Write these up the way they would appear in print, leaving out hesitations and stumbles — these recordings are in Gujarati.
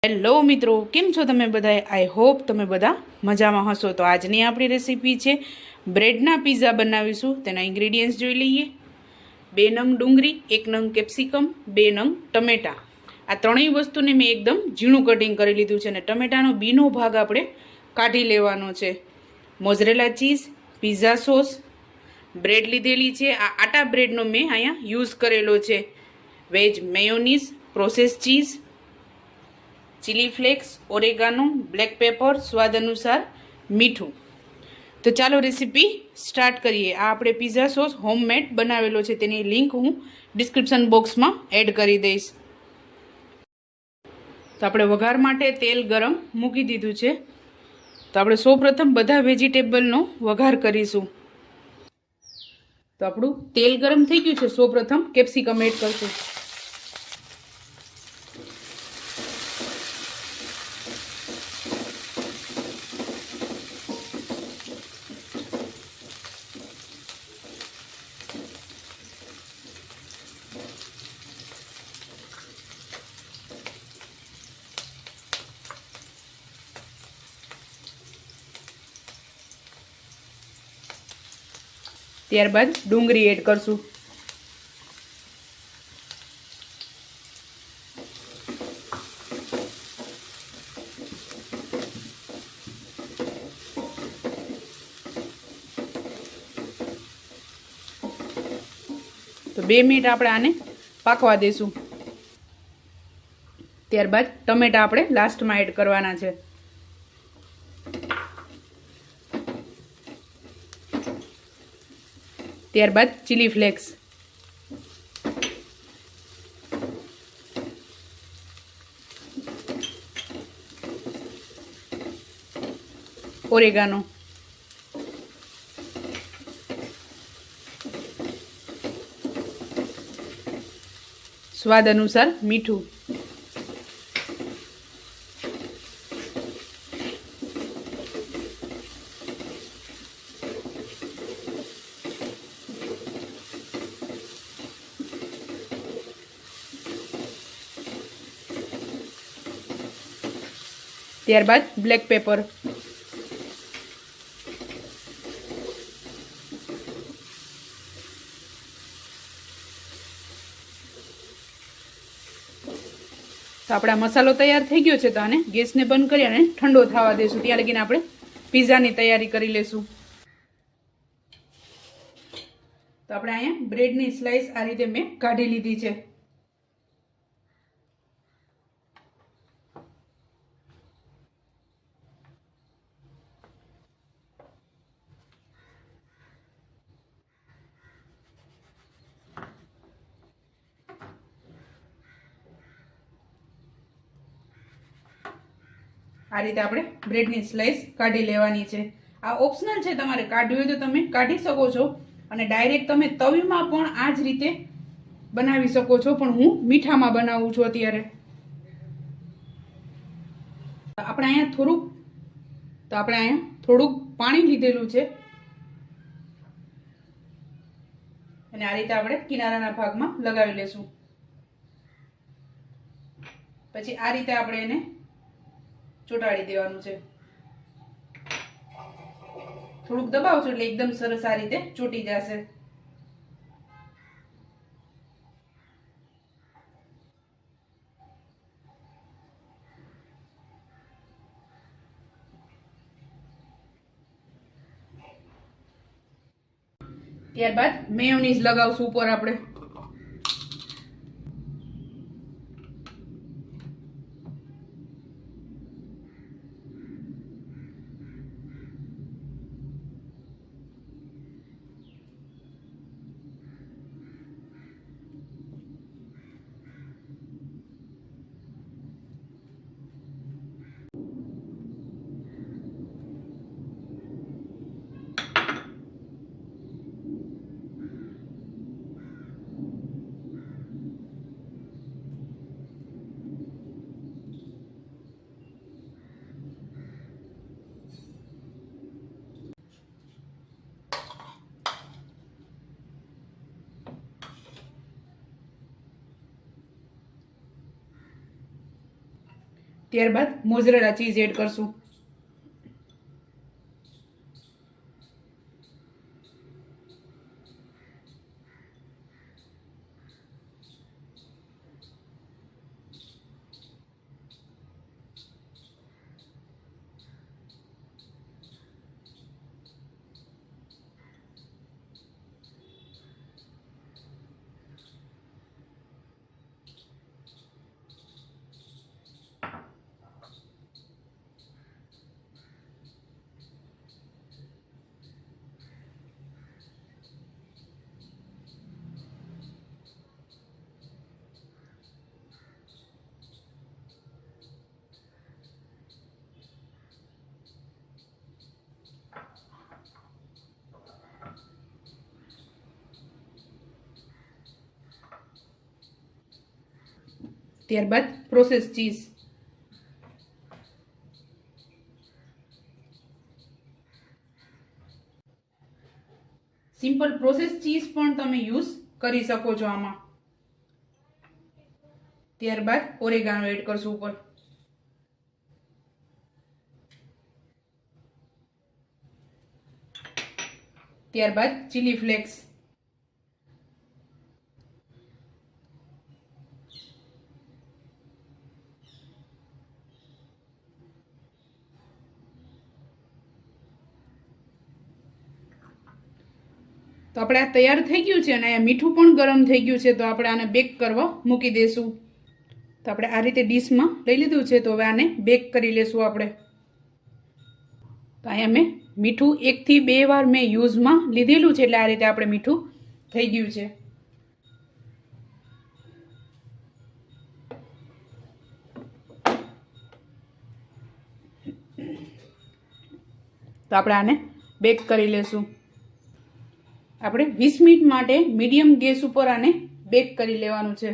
હેલો મિત્રો, કેમ છો તમે બધા? આઈ હોપ તમે બધા મજામાં હશો. તો આજની આપણી રેસીપી છે બ્રેડના પીઝા બનાવીશું. તેના ઇન્ગ્રેડિયન્ટ્સ જોઈ લઈએ. 2 નંગ ડુંગળી, 1 નંગ કેપ્સિકમ, 2 નંગ ટમેટા. આ ત્રણેય વસ્તુને મેં એકદમ ઝીણું કટિંગ કરી લીધું છે અને ટમેટાનો બીનો ભાગ આપણે કાઢી લેવાનો છે. મોઝરેલા ચીઝ, પીઝા સોસ, બ્રેડ લીધેલી છે. આ આટા બ્રેડનો મેં અહીંયા યુઝ કરેલો છે. Veg mayonnaise, process cheese, chilli flakes, oregano, black paper, સ્વાદ અનુસાર મીઠું. તો ચાલો રેસીપી સ્ટાર્ટ કરીએ. આ આપણે પીઝા સોસ હોમમેડ બનાવેલો છે, તેની લિંક હું ડિસ્ક્રિપ્શન બોક્સમાં એડ કરી દઈશ. તો આપણે વઘાર માટે તેલ ગરમ મૂકી દીધું છે. તો આપણે સૌપ્રથમ બધા વેજીટેબલનો વઘાર કરીશું. તો આપણું તેલ ગરમ થઈ ગયું છે. સૌપ્રથમ કેપ્સિકમ એડ કરશું. ત્યારબાદ ડુંગળી એડ કરશું. તો 2 મિનિટ આપણે આને પાકવા દઈશું. ત્યારબાદ ટમેટા આપણે લાસ્ટમાં એડ કરવાના છે. ત્યારબાદ ચીલી ફ્લેક્સ, ઓરેગાનો, સ્વાદ અનુસાર મીઠું, ત્યારબાદ બ્લેક પેપર, તો આપણા મસાલો તૈયાર થઈ ગયો છે. તો આને ગેસને બંધ કરી અને ઠંડો થવા દઈશું. ત્યાં લગીને આપણે પીઝાની તૈયારી કરી લેશું. તો આપણે અહીંયા બ્રેડની સ્લાઇસ આ રીતે મેં કાઢી લીધી છે. આ રીતે આપણે બ્રેડની સ્લાઇસ કાઢી લેવાની છે. આ ઓપ્શનલ છે, તમારે કાઢવી હોય તો તમે કાઢી શકો છો અને ડાયરેક્ટ તમે તવીમાં પણ આ જ રીતે બનાવી શકો છો, પણ હું મીઠામાં બનાવું છું અત્યારે. આપણે અહીંયા થોડુંક પાણી લીધેલું છે અને આ રીતે આપણે કિનારાના ભાગમાં લગાવી લેશું. પછી આ રીતે આપણે એને ચોંટાડી દેવાનું છે. થોડુંક દબાવશો એટલે એકદમ સરસ આ રીતે ચોંટી જશે. ત્યારબાદ મેયોનીઝ લગાવશું ઉપર આપણે. ત્યારબાદ મોઝરેલા ચીઝ એડ કરશું. ત્યારબાદ process cheese. Simple process cheese પણ તમે યુઝ કરી શકો છો આમાં. ત્યારબાદ ઓરેગાનો એડ કરશું ઉપર. ત્યારબાદ ચીલી ફ્લેક્સ. તો આપણે આ તૈયાર થઈ ગયું છે અને મીઠું પણ ગરમ થઈ ગયું છે. તો આપણે આને બેક કરવા મૂકી દઈશું. તો આપણે આ રીતે ડીશમાં લઈ લીધું છે. તો હવે આને બેક કરી લેશું આપણે. તો અહીંયા મેં મીઠું 1 થી 2 વાર મેં યુઝમાં લીધેલું છે, એટલે આ રીતે આપણે મીઠું થઈ ગયું છે. તો આપણે આને બેક કરી લેશું. આપણે 20 મિનિટ માટે મીડિયમ ગેસ ઉપર આને બેક કરી લેવાનું છે.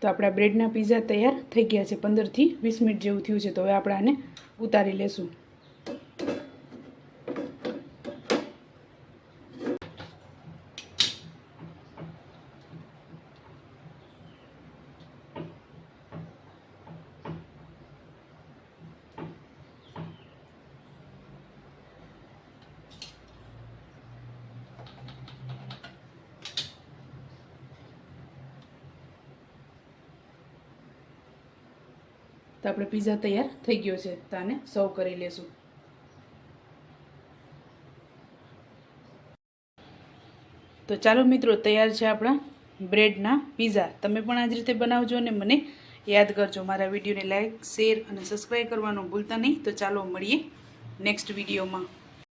તો આપણા બ્રેડના પીઝા તૈયાર થઈ ગયા છે. 15 થી 20 મિનિટ જેવું થયું છે. તો હવે આપણે આને ઉતારી લેશું. તો આપણે પીઝા તૈયાર થઈ ગયો છે. તો આને સર્વ કરી લેશું. તો ચાલો મિત્રો, તૈયાર છે આપણા બ્રેડના પીઝા. તમે પણ આ જ રીતે બનાવજો અને મને યાદ કરજો. મારા વિડીયોને લાઈક, શેર અને સબસ્ક્રાઈબ કરવાનું ભૂલતા નહીં. તો ચાલો મળીએ નેક્સ્ટ વિડીયોમાં.